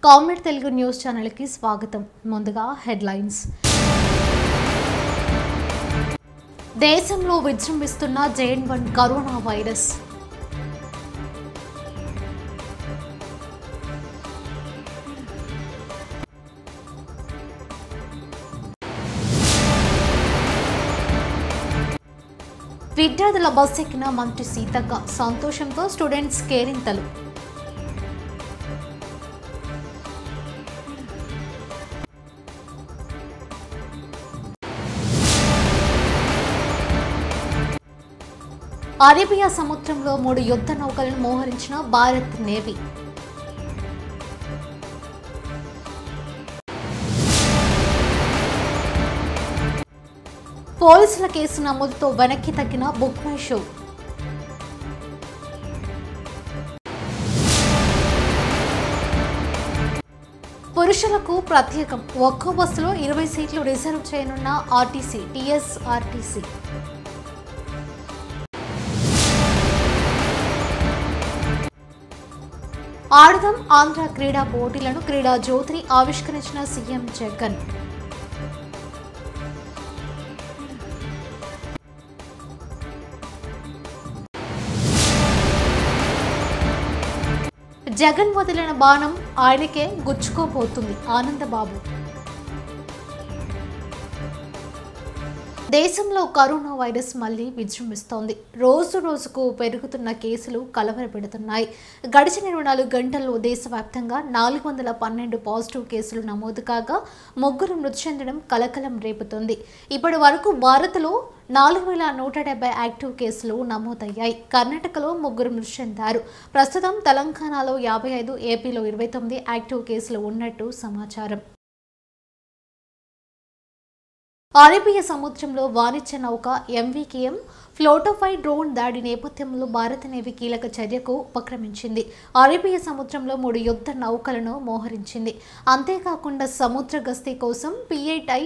Comment Telugu news channel కి స్వాగతం. ముందుగా హెడ్లైన్స్. దేశంలో విజృంభిస్తున్న JN1 కరోనా వైరస్. విద్యార్థుల బస్ ఎక్కిన మంత్రి సీతక్క, సంతోషంతో స్టూడెంట్స్ కేరింతలు. అరేబియా సముద్రంలో 3 యుద్ధ నౌకలను మోహరించిన భారత్ నేవీ. పోలీసుల కేసు నమోదుతో వెనక్కి తగ్గిన బుక్ మై షో. పురుషులకు ప్రత్యేకం, ఒక్కో బస్సులో 20 సీట్లు రిజర్వ్ చేయనున్న ఆర్టీసీ TSRTC. ఆడదాం ఆంధ్ర క్రీడా పోటీలను క్రీడా జ్యోతిని ఆవిష్కరించిన సీఎం జగన్. జగన్ వదిలిన బాణం ఆయనకే గుచ్చుకోబోతుంది ఆనందబాబు. దేశంలో కరోనా వైరస్ మళ్లీ విజృంభిస్తోంది. రోజు రోజుకు పెరుగుతున్న కేసులు కలవరపెడుతున్నాయి. గడిచిన 24 గంటల్లో దేశవ్యాప్తంగా 412 పాజిటివ్ కేసులు నమోదు కాగా 3 మృతి చెందడం కలకలం రేపుతోంది. ఇప్పటి వరకు భారత్లో 4170 యాక్టివ్ కేసులు నమోదయ్యాయి. కర్ణాటకలో 3 మృతి చెందారు. ప్రస్తుతం తెలంగాణలో 55, ఏపీలో 29 యాక్టివ్ కేసులు ఉన్నట్టు సమాచారం. అరేబియా సముద్రంలో వాణిజ్య నౌక MVKM ఫ్లోటోపై డ్రోన్ దాడి నేపథ్యంలో భారత నేవీ కీలక చర్యకు ఉపక్రమించింది. అరేబియా సముద్రంలో 3 యుద్ధ నౌకలను మోహరించింది. అంతేకాకుండా సముద్ర గస్తీ కోసం P-8I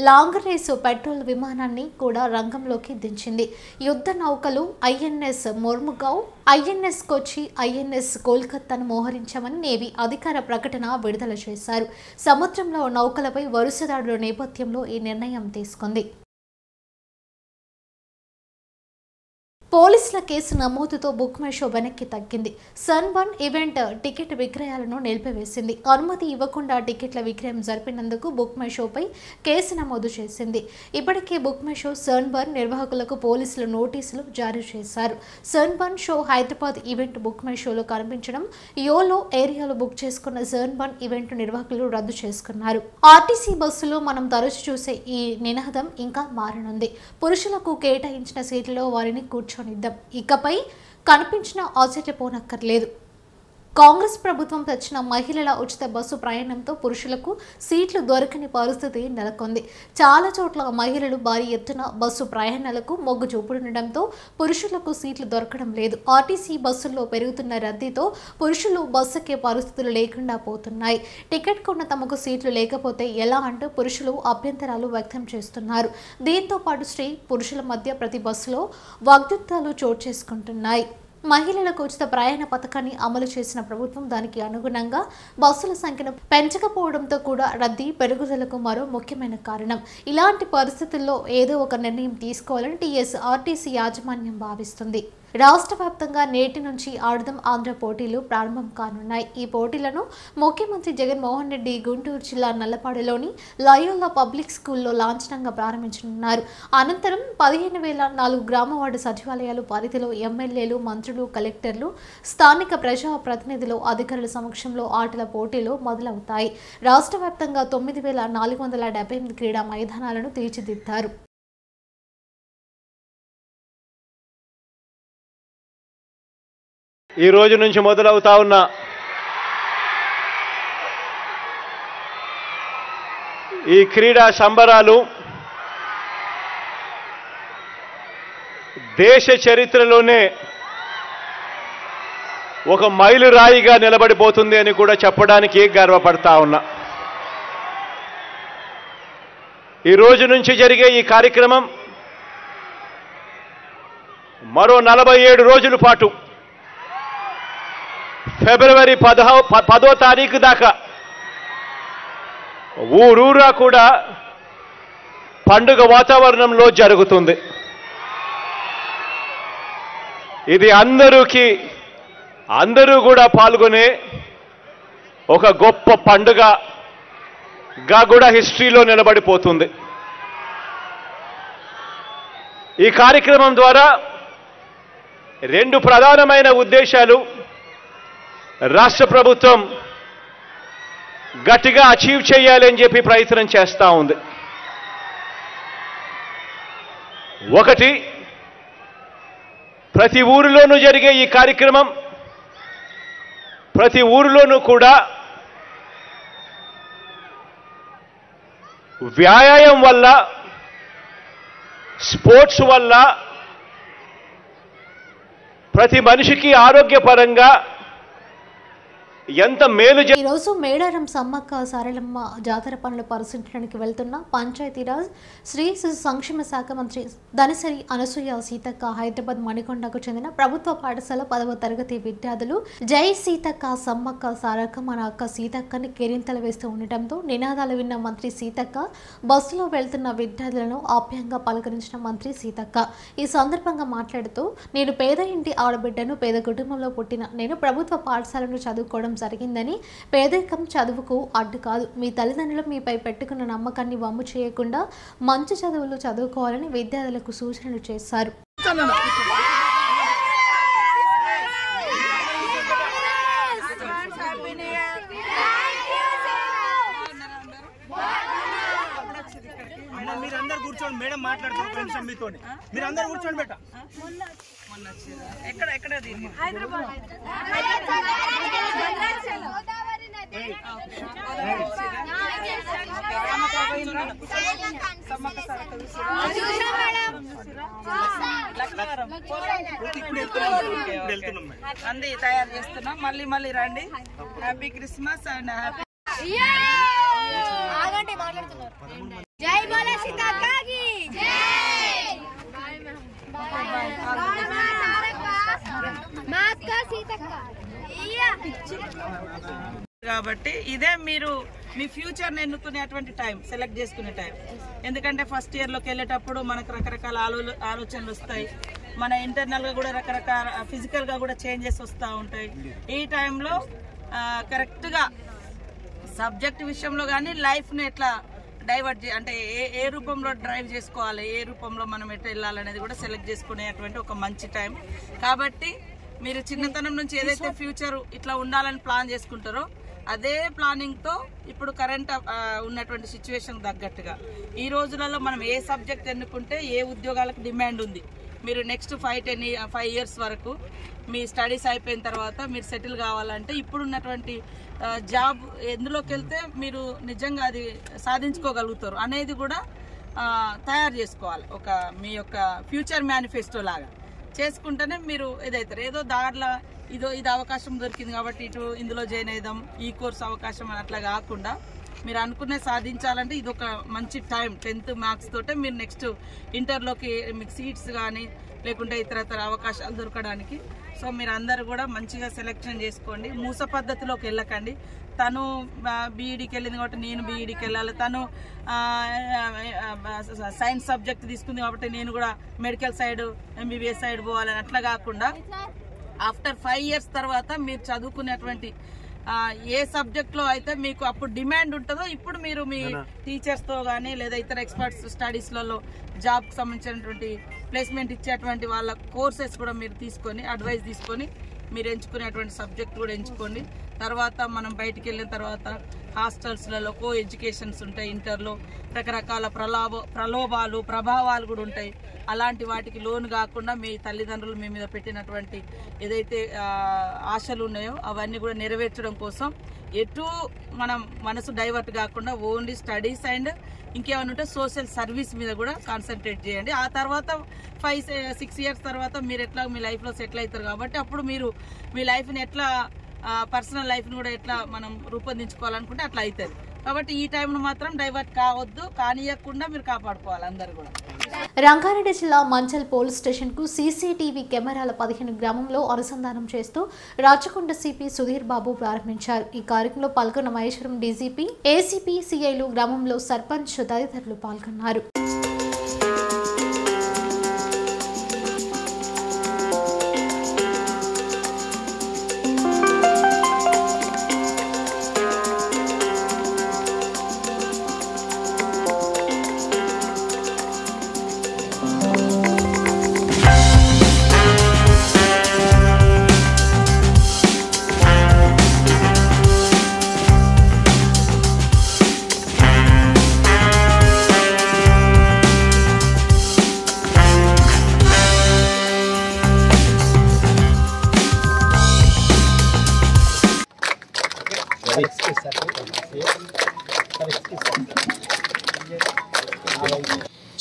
లాంగ్ రేసు పెట్రోల్ విమానాన్ని కూడా రంగంలోకి దించింది. యుద్ధ నౌకలు INS మొర్ముగావ్, INS కొచ్చి, INS కోల్కతాను మోహరించామని నేవీ అధికార ప్రకటన విడుదల చేశారు. సముద్రంలో నౌకలపై వరుస దాడుల నేపథ్యంలో ఈ నిర్ణయం తీసుకుంది. పోలీసుల కేసు నమోదుతో బుక్ మై షో వెనక్కి తగ్గింది. సన్1 ఈవెంట్ టికెట్ విక్రయాలను నిలిపివేసింది. అనుమతి ఇవ్వకుండా టికెట్ల విక్రయం జరిపినందుకు బుక్ మై షోపై కేసు నమోదు చేసింది. ఇప్పటికే బుక్ మై షో సన్1 నిర్వాహకులకు పోలీసులు నోటీసులు జారీ చేశారు. సన్1 show Hyderabad event book my షోలో కనిపించడం, యోలో ఏరియాలో బుక్ చేసుకున్న సన్1 ఈవెంట్ నిర్వాహకులు రద్దు చేసుకున్నారు. ఆర్టీసీ బస్సులో మనం తరచు చూసే ఈ నినాదం ఇంకా మారనుంది. పురుషులకు కేటాయించిన సీట్లలో వారిని కూర్చోనిద్దాం, ఇకపై కనిపించిన ఆశ్చర్యపోనక్కర్లేదు. కాంగ్రెస్ ప్రభుత్వం తెచ్చిన మహిళల ఉచిత బస్సు ప్రయాణంతో పురుషులకు సీట్లు దొరకని పరిస్థితి నెలకొంది. చాలా చోట్ల మహిళలు భారీ ఎత్తున బస్సు ప్రయాణాలకు మొగ్గు చూపుతుండటంతో పురుషులకు సీట్లు దొరకడం లేదు. ఆర్టీసీ బస్సుల్లో పెరుగుతున్న రద్దీతో పురుషులు బస్సు ఎక్కే పరిస్థితులు లేకుండా పోతున్నాయి. టికెట్ కొన్న తమకు సీట్లు లేకపోతే ఎలా అంటూ పురుషులు అభ్యంతరాలు వ్యక్తం చేస్తున్నారు. దీంతో పాటు స్త్రీ పురుషుల మధ్య ప్రతి బస్సులో వాగ్యుద్ధాలు చోటు చేసుకుంటున్నాయి. మహిళలకు ఉచిత ప్రయాణ పథకాన్ని అమలు చేసిన ప్రభుత్వం దానికి అనుగుణంగా బస్సుల సంఖ్యను పెంచకపోవడంతో కూడా రద్దీ పెరుగుదలకు మరో ముఖ్యమైన కారణం. ఇలాంటి పరిస్థితుల్లో ఏదో ఒక నిర్ణయం తీసుకోవాలని TSRTC యాజమాన్యం భావిస్తుంది. రాష్ట్ర వ్యాప్తంగా నేటి నుంచి ఆడదాం ఆంధ్ర పోటీలు ప్రారంభం కానున్నాయి. ఈ పోటీలను ముఖ్యమంత్రి జగన్మోహన్ రెడ్డి గుంటూరు జిల్లా నల్లపాడులోని లయోలా పబ్లిక్ స్కూల్లో లాంఛనంగా ప్రారంభించనున్నారు. అనంతరం 15,004 గ్రామవార్డు సచివాలయాలు పరిధిలో ఎమ్మెల్యేలు, మంత్రులు, కలెక్టర్లు, స్థానిక ప్రజా ప్రతినిధులు, అధికారుల సమక్షంలో ఆటల పోటీలు మొదలవుతాయి. రాష్ట్ర వ్యాప్తంగా 9,478 క్రీడా మైదానాలను తీర్చిదిద్దారు. ఈ రోజు నుంచి మొదలవుతా ఉన్న ఈ క్రీడా సంబరాలు దేశ చరిత్రలోనే ఒక మైలురాయిగా నిలబడిపోతుంది అని కూడా చెప్పడానికి గర్వపడతా ఉన్నా. ఈ రోజు నుంచి జరిగే ఈ కార్యక్రమం మరో 47 రోజుల పాటు ఫిబ్రవరి 10వ తారీఖు దాకా ఊరూరా కూడా పండుగ వాతావరణంలో జరుగుతుంది. ఇది అందరూ కూడా పాల్గొనే ఒక గొప్ప పండుగగా కూడా హిస్టరీలో నిలబడిపోతుంది. ఈ కార్యక్రమం ద్వారా రెండు ప్రధానమైన ఉద్దేశాలు రాష్ట్ర ప్రభుత్వం గట్టిగా అచీవ్ చేయాలని చెప్పి ప్రయత్నం చేస్తూ ఉంది. ఒకటి, ప్రతి ఊరిలోనూ జరిగే ఈ కార్యక్రమం ప్రతి ఊరిలోనూ కూడా వ్యాయామం వల్ల, స్పోర్ట్స్ వల్ల ప్రతి మనిషికి ఆరోగ్యపరంగా ఎంత మేలు. ఈరోజు మేడారం సమ్మక్క సారలమ్మ జాతర పనులు పరిశీలించడానికి వెళ్తున్న పంచాయతీరాజ్ శ్రీ శిశు సంక్షేమ శాఖ మంత్రి దనసరి అనసూయ సీతక్క హైదరాబాద్ మణికొండకు చెందిన ప్రభుత్వ పాఠశాల 10వ తరగతి విద్యార్థులు జై సీతక్క సమ్మక్క సారక్క మన అక్క సీతక్కని కేరింతలు వేస్తూ ఉండటంతో నినాదాలు విన్న మంత్రి సీతక్క బస్సులో వెళ్తున్న విద్యార్థులను ఆప్యాయంగా పలకరించిన మంత్రి సీతక్క ఈ సందర్భంగా మాట్లాడుతూ, నేను పేద ఇంటి ఆడబిడ్డను, పేద కుటుంబంలో పుట్టిన నేను ప్రభుత్వ పాఠశాలను చదువుకోవడం జరిగిందని, పేదరికం చదువుకు అడ్డు కాదు, మీ తల్లిదండ్రులు మీపై పెట్టుకున్న నమ్మకాన్ని వమ్ము చేయకుండా మంచి చదువులు చదువుకోవాలని విద్యార్థులకు సూచనలు చేశారు. మీరందరూ కూర్చోండి, మేడం మాట్లాడుతున్నారు ఫ్రెండ్స్ మీతో. మీరందరూ కూర్చోండి బేట. ఎక్కడ హైదరాబాద్ అంది తయారు చేస్తున్నాం. మళ్ళీ రండి. హ్యాపీ క్రిస్మస్ అండ్ హ్యాపీ జై బోలో సీతక్కకి జై మా అక్క సీతక్క. కాబట్టి ఇదే మీరు మీ ఫ్యూచర్ని ఎన్నుకునేటువంటి టైం, సెలెక్ట్ చేసుకునే టైం. ఎందుకంటే ఫస్ట్ ఇయర్లోకి వెళ్ళేటప్పుడు మనకు రకరకాల ఆలోచనలు వస్తాయి. మన ఇంటర్నల్గా కూడా రకరకాల ఫిజికల్గా కూడా చేంజెస్ వస్తూ ఉంటాయి. ఈ టైంలో కరెక్ట్గా సబ్జెక్ట్ విషయంలో కానీ లైఫ్ని ఎట్లా డైవర్ట్ అంటే ఏ రూపంలో డ్రైవ్ చేసుకోవాలి, ఏ రూపంలో మనం ఎట్లా వెళ్ళాలనేది కూడా సెలెక్ట్ చేసుకునేటువంటి ఒక మంచి టైం. కాబట్టి మీరు చిన్నతనం నుంచి ఏదైతే ఫ్యూచర్ ఇట్లా ఉండాలని ప్లాన్ చేసుకుంటారో అదే ప్లానింగ్తో ఇప్పుడు కరెంట్ ఉన్నటువంటి సిచ్యువేషన్ తగ్గట్టుగా ఈ రోజులలో మనం ఏ సబ్జెక్ట్ ఎన్నుకుంటే ఏ ఉద్యోగాలకు డిమాండ్ ఉంది, మీరు నెక్స్ట్ 5 years వరకు మీ స్టడీస్ అయిపోయిన తర్వాత మీరు సెటిల్ కావాలంటే ఇప్పుడున్నటువంటి జాబ్ ఎందులోకి వెళ్తే మీరు నిజంగా అది సాధించుకోగలుగుతారు అనేది కూడా తయారు చేసుకోవాలి. ఒక మీ యొక్క ఫ్యూచర్ మేనిఫెస్టో లాగా చేసుకుంటేనే మీరు ఏదైతారు. ఏదో దారిలో ఇది అవకాశం దొరికింది కాబట్టి ఇందులో జాయిన్ అయిదాం, ఈ కోర్స్ అవకాశం అని అట్లా కాకుండా మీరు అనుకునే సాధించాలంటే ఇది ఒక మంచి టైం. 10th మార్క్స్ తోటే మీరు నెక్స్ట్ ఇంటర్లోకి మీకు సీట్స్ కానీ లేకుంటే ఇతరతర అవకాశాలు దొరకడానికి. సో మీరు అందరూ కూడా మంచిగా సెలెక్షన్ చేసుకోండి. మూస పద్ధతిలోకి వెళ్ళకండి. తను బీఈడీకి వెళ్ళింది కాబట్టి నేను బీఈడీకి వెళ్ళాలి, తను సైన్స్ సబ్జెక్ట్ తీసుకుంది కాబట్టి నేను కూడా మెడికల్ సైడ్ ఎంబీబీఎస్ సైడ్ పోవాలని అట్లా కాకుండా ఆఫ్టర్ 5 years తర్వాత మీరు చదువుకునేటువంటి ఏ సబ్జెక్ట్లో అయితే మీకు అప్పుడు డిమాండ్ ఉంటుందో ఇప్పుడు మీరు మీ టీచర్స్తో కానీ లేదా ఇతర ఎక్స్పర్ట్స్ స్టడీస్లలో జాబ్కి సంబంధించినటువంటి ప్లేస్మెంట్ ఇచ్చేటువంటి వాళ్ళ కోర్సెస్ కూడా మీరు తీసుకొని అడ్వైస్ తీసుకొని మీరు ఎంచుకునేటువంటి సబ్జెక్ట్ కూడా ఎంచుకోండి. తర్వాత మనం బయటికి వెళ్ళిన తర్వాత హాస్టల్స్లలో కో ఎడ్యుకేషన్స్ ఉంటాయి, ఇంటర్లో రకరకాల ప్రలోభాలు ప్రభావాలు కూడా ఉంటాయి. అలాంటి వాటికి లోన్ కాకుండా మీ తల్లిదండ్రులు మీ మీద పెట్టినటువంటి ఏదైతే ఆశలు ఉన్నాయో అవన్నీ కూడా నెరవేర్చడం కోసం ఎటు మనం మనసు డైవర్ట్ కాకుండా ఓన్లీ స్టడీస్ అండ్ ఇంకేమైనా ఉంటే సోషల్ సర్వీస్ మీద కూడా కాన్సన్ట్రేట్ చేయండి. ఆ తర్వాత 5-6 years తర్వాత మీరు ఎట్లా మీ లైఫ్లో సెటిల్ అవుతారు కాబట్టి అప్పుడు మీరు మీ లైఫ్ని ఎట్లా పర్సనల్ లైఫ్ని కూడా ఎట్లా మనం రూపొందించుకోవాలనుకుంటే అట్లా అవుతుంది. కాబట్టి ఈ టైంను మాత్రం డైవర్ట్ కావద్దు, కానియకుండా మీరు కాపాడుకోవాలి అందరు కూడా. రంగారెడ్డి జిల్లా మంచల్ పోలీస్ స్టేషన్ కు సీసీటీవీ కెమెరాల 15 గ్రామంలో అనుసంధానం చేస్తూ రాచకొండ సిపి సుధీర్ బాబు ప్రారంభించారు. ఈ కార్యక్రమంలో పాల్గొన్న మహేశ్వరం డీజీపీ, ఏసీపీ, సిఐలు, గ్రామంలో సర్పంచ్ తదితరులు పాల్గొన్నారు.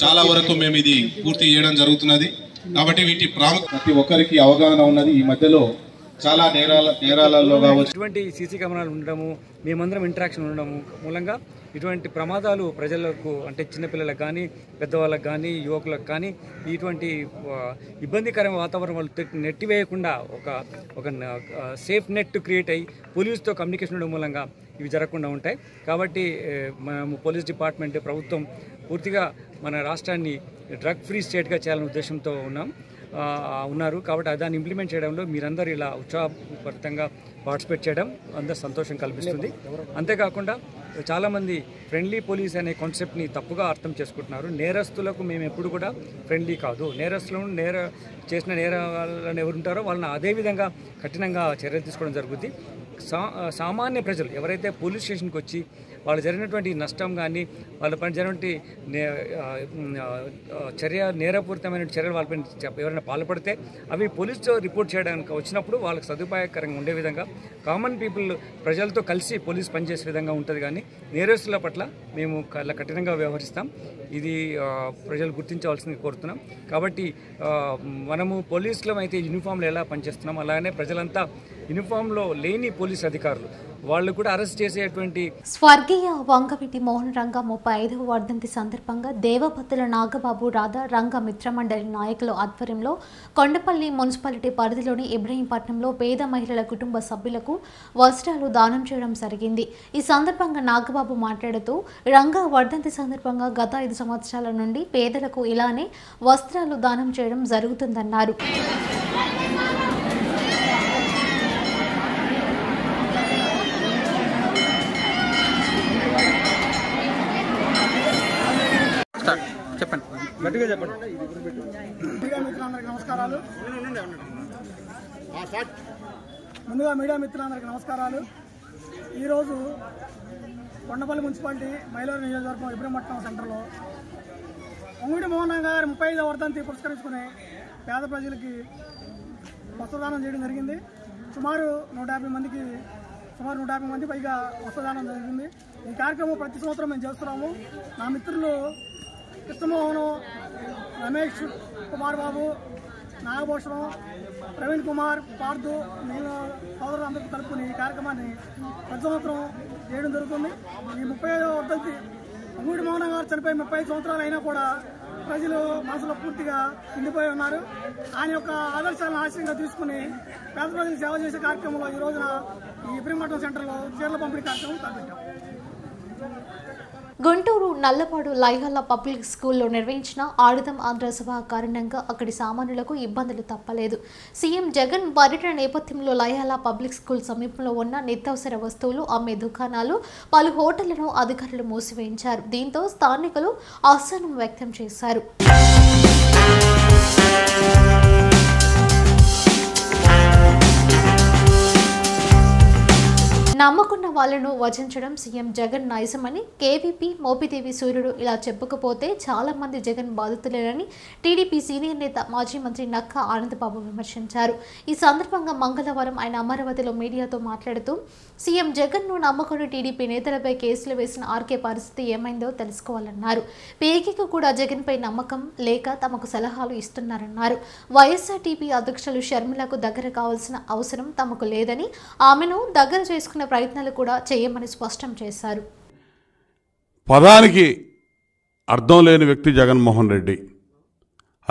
చాలా వరకు మేము ఇది పూర్తి చేయడం జరుగుతున్నది. కాబట్టి వీటి ప్రతి ఒక్కరికి అవగాహన ఉన్నది. ఈ మధ్యలో చాలా నేరాలలో కావచ్చు ఇటువంటి సీసీ కెమెరాలు ఉండడము, మేమందరం ఇంటరాక్షన్ ఉండడము మూలంగా ఇటువంటి ప్రమాదాలు ప్రజలకు అంటే చిన్నపిల్లలకు కానీ, పెద్దవాళ్ళకు కానీ, యువకులకు కానీ ఇటువంటి ఇబ్బందికరమైన వాతావరణం వాళ్ళు నెట్టివేయకుండా ఒక సేఫ్ నెట్ క్రియేట్ అయ్యి పోలీసుతో కమ్యూనికేషన్ ఉండడం మూలంగా ఇవి జరగకుండా ఉంటాయి. కాబట్టి మనము పోలీస్ డిపార్ట్మెంట్, ప్రభుత్వం పూర్తిగా మన రాష్ట్రాన్ని డ్రగ్ ఫ్రీ స్టేట్గా చేయాలనే ఉద్దేశంతో ఉన్నారు. కాబట్టి దాన్ని ఇంప్లిమెంట్ చేయడంలో మీరందరూ ఇలా ఉత్సాహభరితంగా పార్టిసిపేట్ చేయడం అందరూ సంతోషం కల్పిస్తుంది. అంతేకాకుండా చాలామంది ఫ్రెండ్లీ పోలీస్ అనే కాన్సెప్ట్ని తప్పుగా అర్థం చేసుకుంటున్నారు. నేరస్తులకు మేము ఎప్పుడు కూడా ఫ్రెండ్లీ కాదు. నేరస్తులను చేసిన నేరాలను ఎవరుంటారో వాళ్ళని అదేవిధంగా కఠినంగా చర్యలు తీసుకోవడం జరుగుతుంది. సామాన్య ప్రజలు ఎవరైతే పోలీస్ స్టేషన్కి వచ్చి వాళ్ళు జరిగినటువంటి నష్టం కానీ, వాళ్ళ పైన జరిగినటువంటి నేరపూరితమైన చర్యలు వాళ్ళపైన ఎవరైనా పాల్పడితే అవి పోలీసుతో రిపోర్ట్ చేయడానికి వచ్చినప్పుడు వాళ్ళకి సదుపాయకరంగా ఉండే విధంగా కామన్ పీపుల్ ప్రజలతో కలిసి పోలీసు పనిచేసే విధంగా ఉంటుంది. కానీ నేరస్తుల పట్ల మేము కఠినంగా వ్యవహరిస్తాం. ఇది ప్రజలు గుర్తించవలసింది కోరుతున్నాం. కాబట్టి మనము పోలీసులో అయితే యూనిఫామ్లో ఎలా పనిచేస్తున్నాం అలానే ప్రజలంతా యూనిఫామ్లో లేని పోలీస్ అధికారులు వాళ్ళు కూడా అరెస్ట్ చేసేటువంటి స్వర్గీయ వంగవీటి మోహన్ రంగ 35వ వర్ధంతి సందర్భంగా దేవపత్తుల నాగబాబు రాధా రంగ మిత్రమండలి నాయకుల ఆధ్వర్యంలో కొండపల్లి మున్సిపాలిటీ పరిధిలోని ఇబ్రహీంపట్నంలో పేద మహిళల కుటుంబ సభ్యులకు వస్త్రాలు దానం చేయడం జరిగింది. ఈ సందర్భంగా నాగబాబు మాట్లాడుతూ రంగ వర్ధంతి సందర్భంగా గత 5 సంవత్సరాల నుండి పేదలకు ఇలానే వస్త్రాలు దానం చేయడం జరుగుతుందన్నారు. చెప్పండి, గట్టిగా చెప్పండి. నమస్కారాలు. ముందుగా మీడియా మిత్రులందరికీ నమస్కారాలు. ఈరోజు కొండపల్లి మున్సిపాలిటీ మైలూరు నియోజకవర్గం ఇబ్రహీంపట్నం సెంటర్లో వంగవీటి మోహన్ రంగ గారి 35వ వర్ధంతి పురస్కరించుకుని పేద ప్రజలకి వస్త్రదానం చేయడం జరిగింది. సుమారు 150 మంది పైగా వస్త్రదానం జరిగింది. ఈ కార్యక్రమం ప్రతి సంవత్సరం మేము చేస్తున్నాము. నా మిత్రులు కృష్ణమోహను, రమేష్ కుమార్ బాబు, నాగభూషణం, ప్రవీణ్ కుమార్, పార్థు, మిగిలిన సోదరులందరికీ కలుపుకుని ఈ కార్యక్రమాన్ని ప్రతి సంవత్సరం చేయడం జరుగుతుంది. ఈ 35వ వర్ధంతి వంగవీటి మోహన్ గారు చనిపోయి 35 సంవత్సరాలు అయినా కూడా ప్రజలు మనసులో పూర్తిగా నిండిపోయి ఉన్నారు. ఆయన యొక్క ఆదర్శాలను ఆశయంగా తీసుకుని పేద ప్రజలకు సేవ చేసే కార్యక్రమంలో ఈ రోజున ఈ ఇబ్రహీంపట్నం సెంటర్లో చీరల పంపిణీ కార్యక్రమం తలపెట్టాం. గుంటూరు నల్లపాడు లైహల్లా పబ్లిక్ స్కూల్లో నిర్వహించిన ఆడుదాం ఆంధ్ర సభ కారణంగా అక్కడి సామాన్యులకు ఇబ్బందులు తప్పలేదు. సీఎం జగన్ పర్యటన నేపథ్యంలో లైహల్లా పబ్లిక్ స్కూల్ సమీపంలో ఉన్న నిత్యావసర వస్తువులు అమ్మే దుకాణాలు, పలు హోటళ్లను అధికారులు మూసివేయించారు. దీంతో స్థానికులు అసహనం వ్యక్తం చేశారు. నమ్మకున్న వాళ్లను వచించడం సీఎం జగన్ నైజమని కేవీపీ మోపిదేవి సూర్యుడు ఇలా చెప్పుకపోతే చాలా మంది జగన్ బాధితులేనని టీడీపీ సీనియర్ నేత మాజీ మంత్రి నక్కా ఆనందబాబు విమర్శించారు. ఈ సందర్భంగా మంగళవారం ఆయన అమరావతిలో మీడియాతో మాట్లాడుతూ సీఎం జగన్ను నమ్మకుని టీడీపీ నేతలపై కేసులు వేసిన ఆర్కే పరిస్థితి ఏమైందో తెలుసుకోవాలన్నారు. పీకేకు కూడా జగన్పై నమ్మకం లేక తమకు సలహాలు ఇస్తున్నారన్నారు. వైఎస్ఆర్టీపీ అధ్యక్షులు షర్మిలకు దగ్గర కావాల్సిన అవసరం తమకు లేదని, ఆమెను దగ్గర చేసుకున్న ప్రయత్నాలు కూడా చేయమని స్పష్టం చేశారు. పదానికి అర్థం లేని వ్యక్తి జగన్మోహన్ రెడ్డి.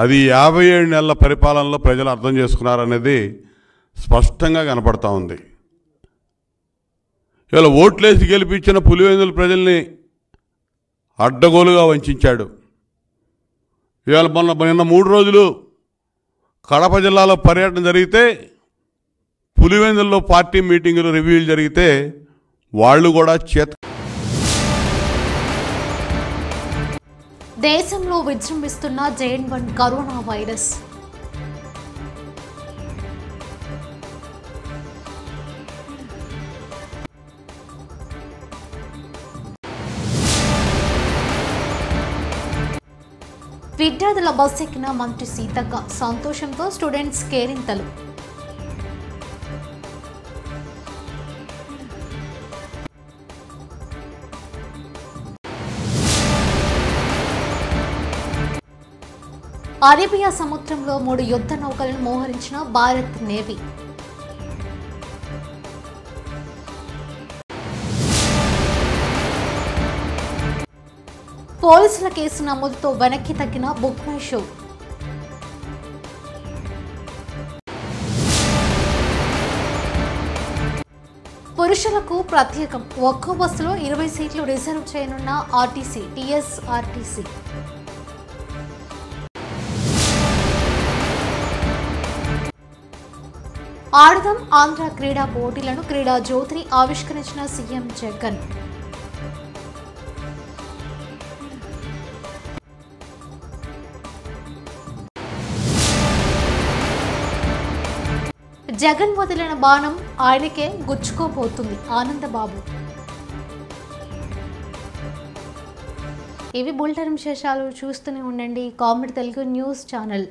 అది 57 నెలల పరిపాలనలో ప్రజలు అర్థం చేసుకున్నారనేది స్పష్టంగా కనపడతా ఉంది. ఇవాళ ఓట్లేసి గెలిపించిన పులివెందుల ప్రజల్ని అడ్డగోలుగా వంచాడు. ఇవాళ నిన్న 3 రోజులు కడప జిల్లాలో పర్యటన జరిగితే, పులివెందుల్లో పార్టీ మీటింగులు రివ్యూలు జరిగితే వాళ్ళు కూడా దేశంలో విజృంభిస్తున్న JN1 కరోనా వైరస్. విద్యార్థుల బస్ ఎక్కిన మంత్రి సీతక్క, సంతోషంతో స్టూడెంట్స్ కేరింతలు. అరేబియా సముద్రంలో 3 యుద్ధ నౌకలను మోహరించిన భారత్ నేవీ. పోలీసుల కేసు నమోదుతో వెనక్కి తగ్గిన బుక్ మై షో. పురుషులకు ప్రత్యేకం, ఒక్కో బస్సులో 20 సీట్లు రిజర్వ్ చేయనున్న ఆర్టీసీ TSRTC. ఆడదాం ఆంధ్ర క్రీడా పోటీలను క్రీడా జ్యోతిని ఆవిష్కరించిన సీఎం జగన్. జగన్ వదిలిన బాణం ఆయనకే గుచ్చుకోబోతుంది ఆనందబాబు. ఇవి బులెటిన్ విశేషాలు. చూస్తూనే ఉండండి కామెడీ తెలుగు న్యూస్ ఛానల్.